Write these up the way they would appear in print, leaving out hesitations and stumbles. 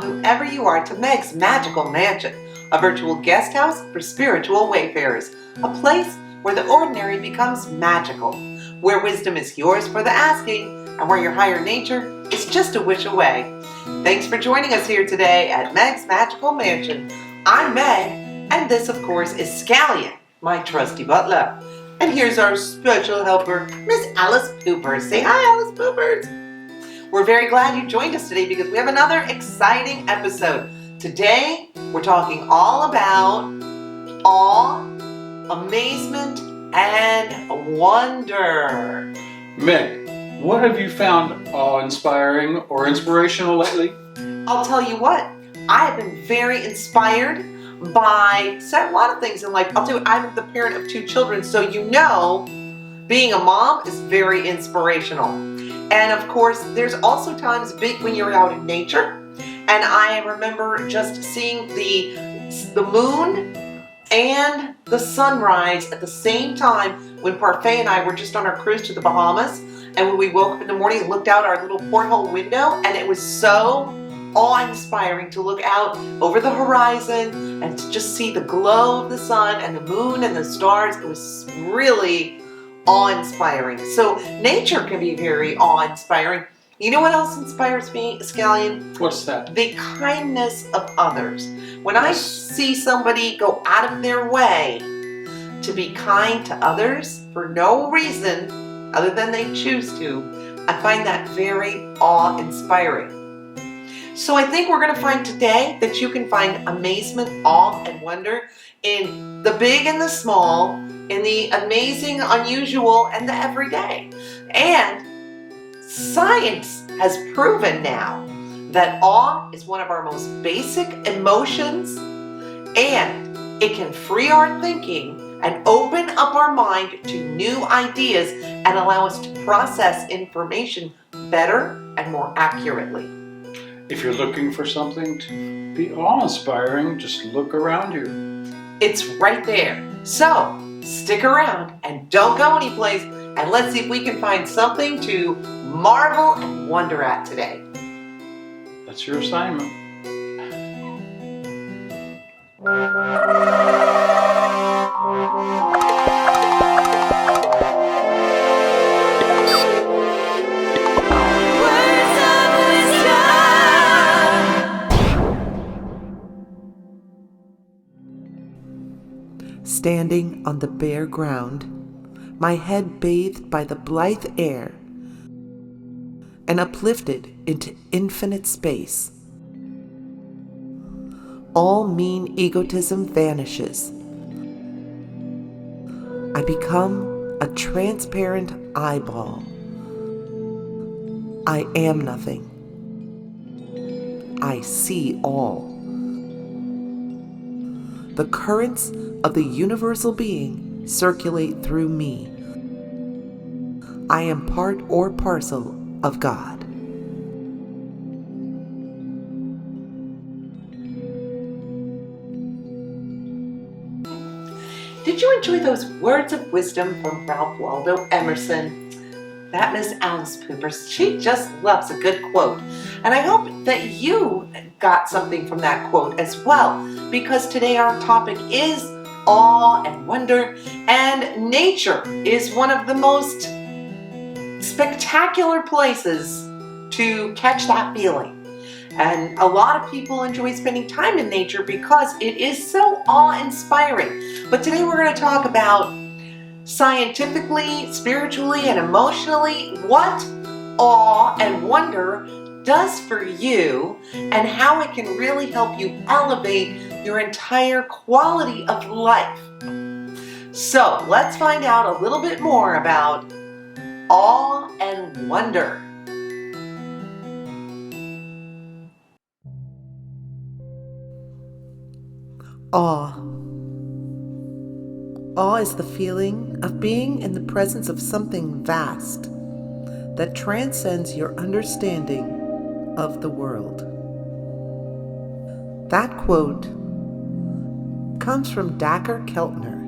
welcome whoever you are to Meg's Magical Mansion, a virtual guest house for spiritual wayfarers, a place where the ordinary becomes magical, where wisdom is yours for the asking, and where your higher nature is just a wish away. Thanks for joining us here today at Meg's Magical Mansion. I'm Meg, and this, of course, is Scallion, my trusty butler. And here's our special helper, Miss Alice Poopers. Say hi, Alice Poopers. We're very glad you joined us today because we have another exciting episode. Today, we're talking all about awe, amazement, and wonder. Meg, what have you found awe-inspiring or inspirational lately? I'll tell you what, I have been very inspired by a lot of things in life. I'm the parent of 2 children, so you know being a mom is very inspirational. And of course, there's also times when you're out in nature, and I remember just seeing the moon and the sunrise at the same time when Parfait and I were just on our cruise to the Bahamas, and when we woke up in the morning and looked out our little porthole window, and it was so awe-inspiring to look out over the horizon and to just see the glow of the sun and the moon and the stars. It was really awe-inspiring. So nature can be very awe-inspiring. You know what else inspires me, Scallion? What's that? The kindness of others. When I see somebody go out of their way to be kind to others for no reason other than they choose to, I find that very awe-inspiring. So I think we're going to find today that you can find amazement, awe, and wonder in the big and the small, in the amazing, unusual, and the everyday. And science has proven now that awe is one of our most basic emotions, and it can free our thinking and open up our mind to new ideas and allow us to process information better and more accurately. If you're looking for something to be awe-inspiring, just look around you. It's right there. So stick around and don't go anyplace, and let's see if we can find something to marvel and wonder at today. That's your assignment. Standing on the bare ground, my head bathed by the blithe air and uplifted into infinite space, all mean egotism vanishes. I become a transparent eyeball. I am nothing. I see all. The currents of the universal being circulate through me. I am part or parcel of God. Did you enjoy those words of wisdom from Ralph Waldo Emerson? That Miss Alice Poopers, she just loves a good quote. And I hope that you got something from that quote as well, because today our topic is awe and wonder, and nature is one of the most spectacular places to catch that feeling. And a lot of people enjoy spending time in nature because it is so awe-inspiring. But today we're going to talk about scientifically, spiritually, and emotionally what awe and wonder does for you and how it can really help you elevate your entire quality of life. So let's find out a little bit more about awe and wonder. Awe. Awe is the feeling of being in the presence of something vast that transcends your understanding of the world. That quote comes from Dacher Keltner.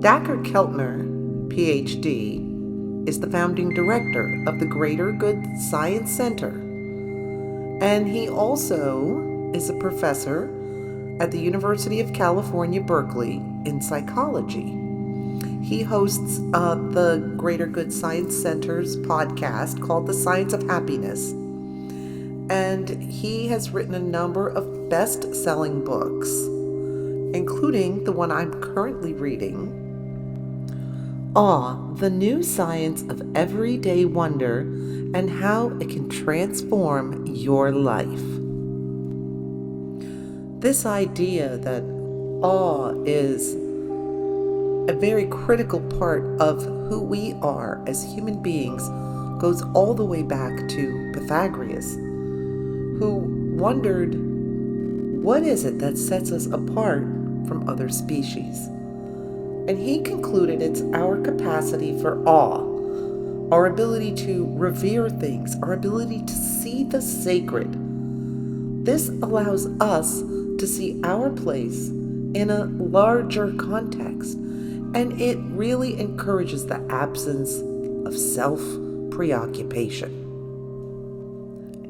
Dacher Keltner, PhD, is the founding director of the Greater Good Science Center And he also is a professor at the University of California, Berkeley in psychology. He hosts the Greater Good Science Center's podcast called The Science of Happiness. And he has written a number of best-selling books, including the one I'm currently reading, Awe, the New Science of Everyday Wonder and How It Can Transform Your Life. This idea that awe is a very critical part of who we are as human beings goes all the way back to Pythagoras, who wondered, what is it that sets us apart from other species? And he concluded it's our capacity for awe, our ability to revere things, our ability to see the sacred. This allows us to see our place in a larger context, and it really encourages the absence of self-preoccupation.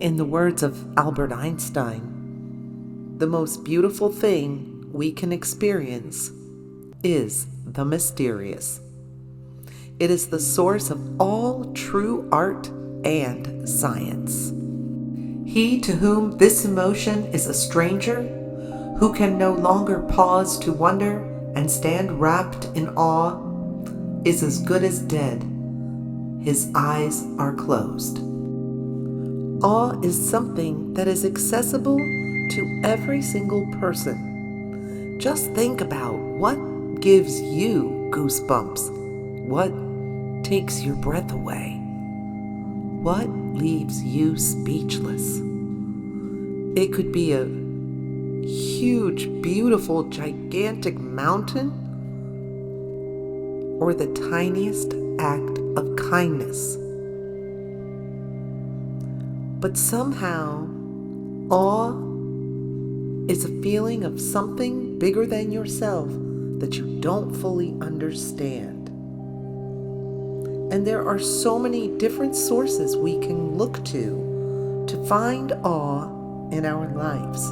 In the words of Albert Einstein, the most beautiful thing we can experience is the mysterious. It is the source of all true art and science. He to whom this emotion is a stranger, who can no longer pause to wonder and stand wrapped in awe, is as good as dead. His eyes are closed. Awe is something that is accessible to every single person. Just think about what gives you goosebumps, what takes your breath away, what leaves you speechless. It could be a huge, beautiful, gigantic mountain, or the tiniest act of kindness. But somehow, awe is a feeling of something bigger than yourself that you don't fully understand. And there are so many different sources we can look to find awe in our lives.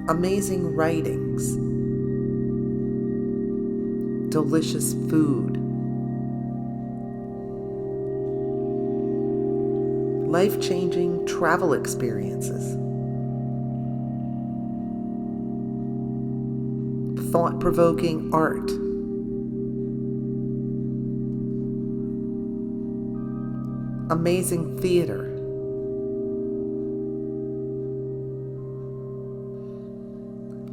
Amazing writings, delicious food, life-changing travel experiences, thought-provoking art, amazing theater,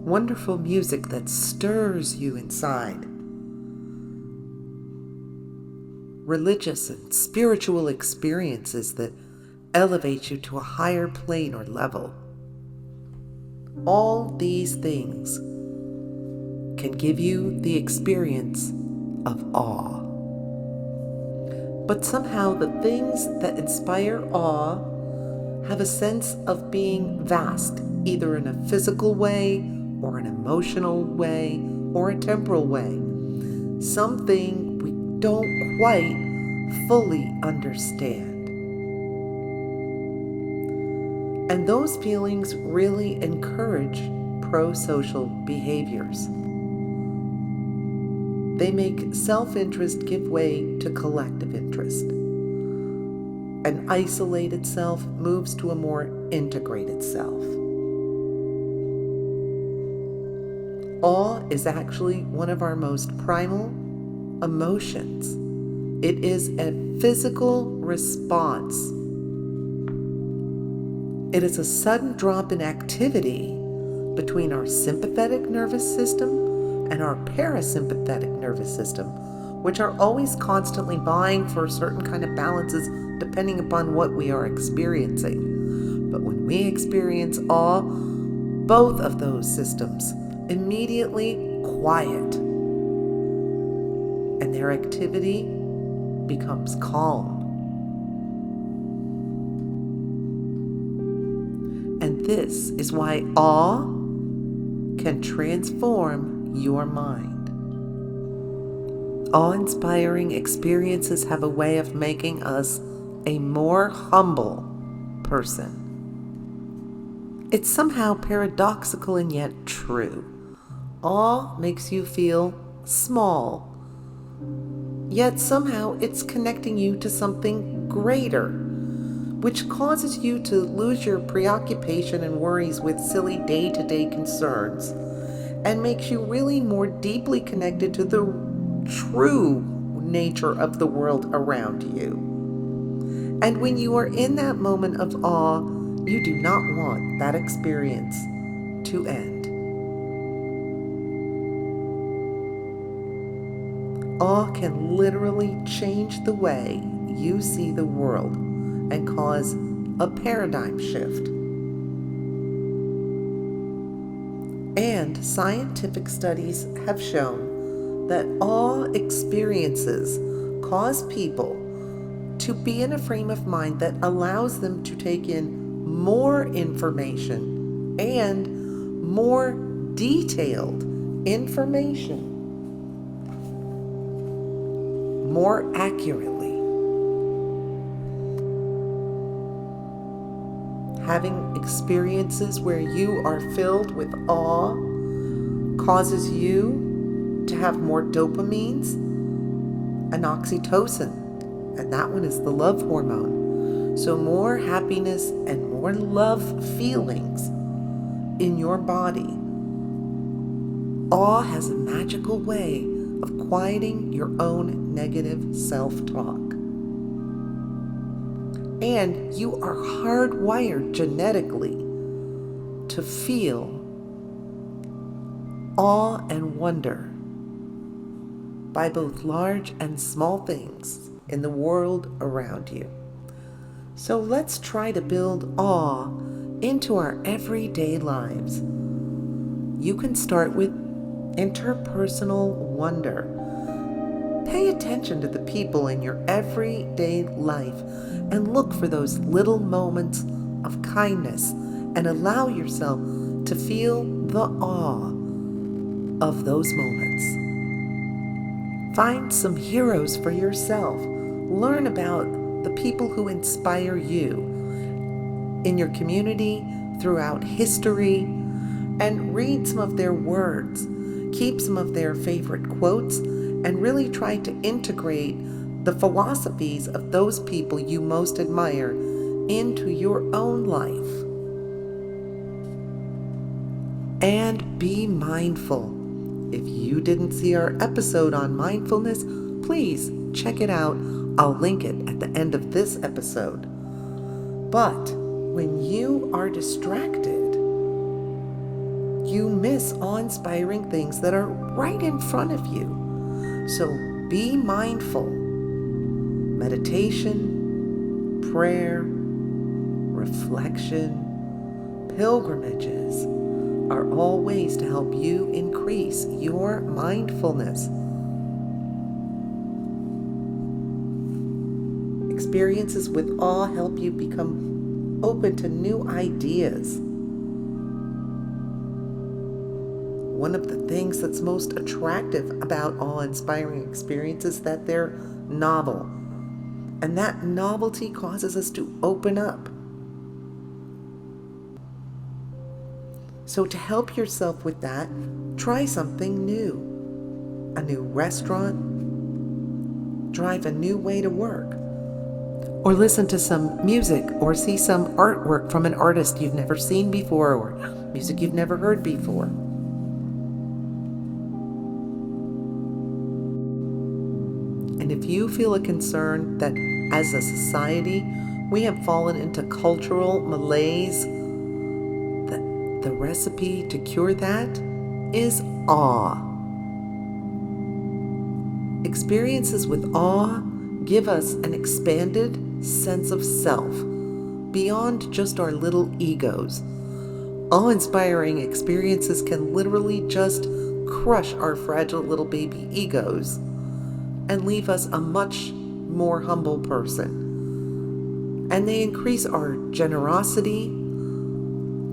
wonderful music that stirs you inside, religious and spiritual experiences that elevate you to a higher plane or level. All these things can give you the experience of awe. But somehow the things that inspire awe have a sense of being vast, either in a physical way, or an emotional way, or a temporal way. Something we don't quite fully understand. And those feelings really encourage pro-social behaviors. They make self-interest give way to collective interest. An isolated self moves to a more integrated self. Awe is actually one of our most primal emotions. It is a physical response. It is a sudden drop in activity between our sympathetic nervous system and our parasympathetic nervous system, which are always constantly vying for certain kind of balances depending upon what we are experiencing. But when we experience awe, both of those systems immediately quiet, and their activity becomes calm. And this is why awe can transform your mind. Awe-inspiring experiences have a way of making us a more humble person. It's somehow paradoxical and yet true. Awe makes you feel small, yet somehow it's connecting you to something greater, which causes you to lose your preoccupation and worries with silly day-to-day concerns and makes you really more deeply connected to the true nature of the world around you. And when you are in that moment of awe, you do not want that experience to end. Awe can literally change the way you see the world and cause a paradigm shift. And scientific studies have shown that awe experiences cause people to be in a frame of mind that allows them to take in more information and more detailed information more accurately. Having experiences where you are filled with awe causes you to have more dopamines and oxytocin, and that one is the love hormone. So more happiness and more love feelings in your body. Awe has a magical way of quieting your own negative self-talk. And you are hardwired genetically to feel awe and wonder by both large and small things in the world around you. So let's try to build awe into our everyday lives. You can start with interpersonal wonder. Pay attention to the people in your everyday life and look for those little moments of kindness and allow yourself to feel the awe of those moments. Find some heroes for yourself. Learn about the people who inspire you in your community, throughout history, and read some of their words. Keep some of their favorite quotes and really try to integrate the philosophies of those people you most admire into your own life. And be mindful. If you didn't see our episode on mindfulness, please check it out. I'll link it at the end of this episode. But when you are distracted, you miss awe-inspiring things that are right in front of you. So be mindful. Meditation, prayer, reflection, pilgrimages are all ways to help you increase your mindfulness. Experiences with awe help you become open to new ideas. One of the things that's most attractive about awe-inspiring experiences is that they're novel. And that novelty causes us to open up. So to help yourself with that, try something new. A new restaurant, drive a new way to work, or listen to some music or see some artwork from an artist you've never seen before or music you've never heard before. And if you feel a concern that as a society we have fallen into cultural malaise, the recipe to cure that is awe. Experiences with awe give us an expanded sense of self beyond just our little egos. Awe-inspiring experiences can literally just crush our fragile little baby egos and leave us a much more humble person. And they increase our generosity,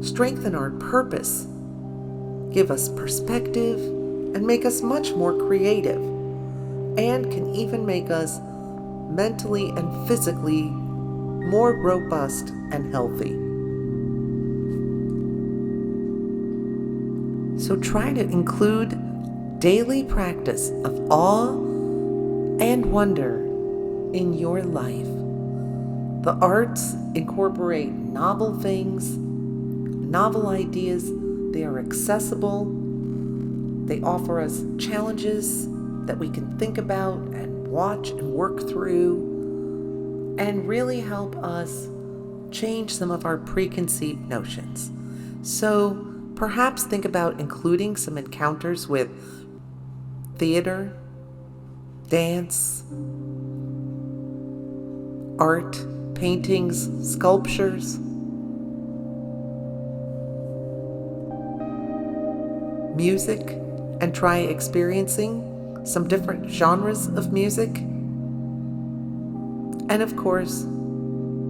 strengthen our purpose, give us perspective, and make us much more creative, and can even make us mentally and physically more robust and healthy. So try to include daily practice of awe and wonder in your life. The arts incorporate novel things, novel ideas. They are accessible. They offer us challenges that we can think about and watch and work through and really help us change some of our preconceived notions. So perhaps think about including some encounters with theater, dance, art, paintings, sculptures, music, and try experiencing some different genres of music. And of course,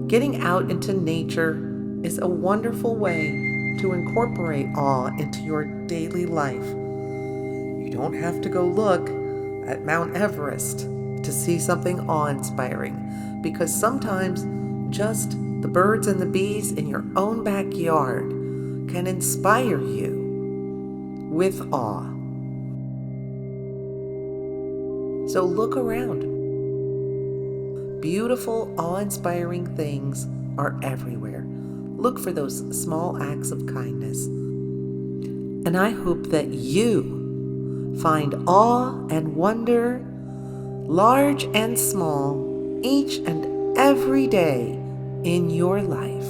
getting out into nature is a wonderful way to incorporate awe into your daily life. You don't have to go look at Mount Everest to see something awe-inspiring, because sometimes just the birds and the bees in your own backyard can inspire you with awe. So look around. Beautiful, awe-inspiring things are everywhere. Look for those small acts of kindness. And I hope that you find awe and wonder, large and small, each and every day in your life.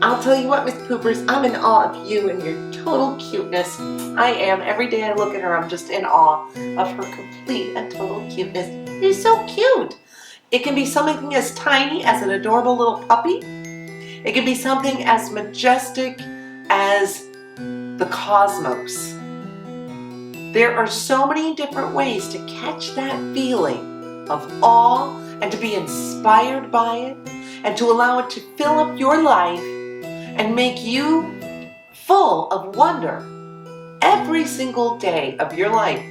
I'll tell you what, Miss Poopers, I'm in awe of you and your total cuteness. I am. Every day I look at her, I'm just in awe of her complete and total cuteness. She's so cute. It can be something as tiny as an adorable little puppy. It can be something as majestic as the cosmos. There are so many different ways to catch that feeling of awe and to be inspired by it and to allow it to fill up your life and make you full of wonder every single day of your life.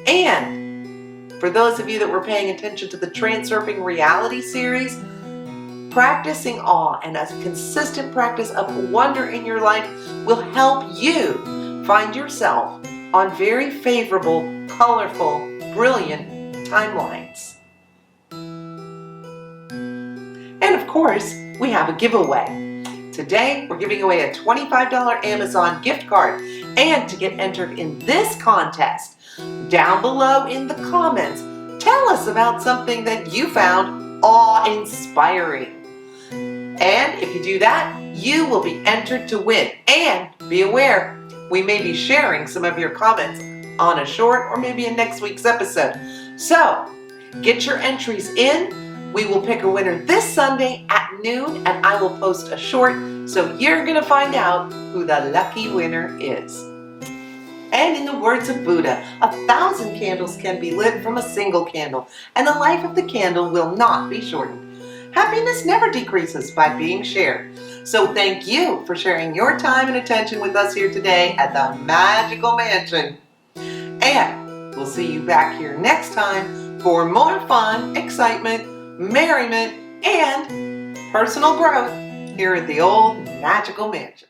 And for those of you that were paying attention to the Transurfing reality series, practicing awe and a consistent practice of wonder in your life will help you find yourself on very favorable, colorful, brilliant timelines. And of course, we have a giveaway. Today, we're giving away a $25 Amazon gift card. And to get entered in this contest, down below in the comments, tell us about something that you found awe-inspiring. And if you do that, you will be entered to win. And be aware, we may be sharing some of your comments on a short or maybe in next week's episode. So, get your entries in. We will pick a winner this Sunday at noon, and I will post a short, so you're going to find out who the lucky winner is. And in the words of Buddha, 1,000 candles can be lit from a single candle, and the life of the candle will not be shortened. Happiness never decreases by being shared. So thank you for sharing your time and attention with us here today at the Magical Mansion. And we'll see you back here next time for more fun, excitement, merriment, and personal growth here at the old Magical Mansion.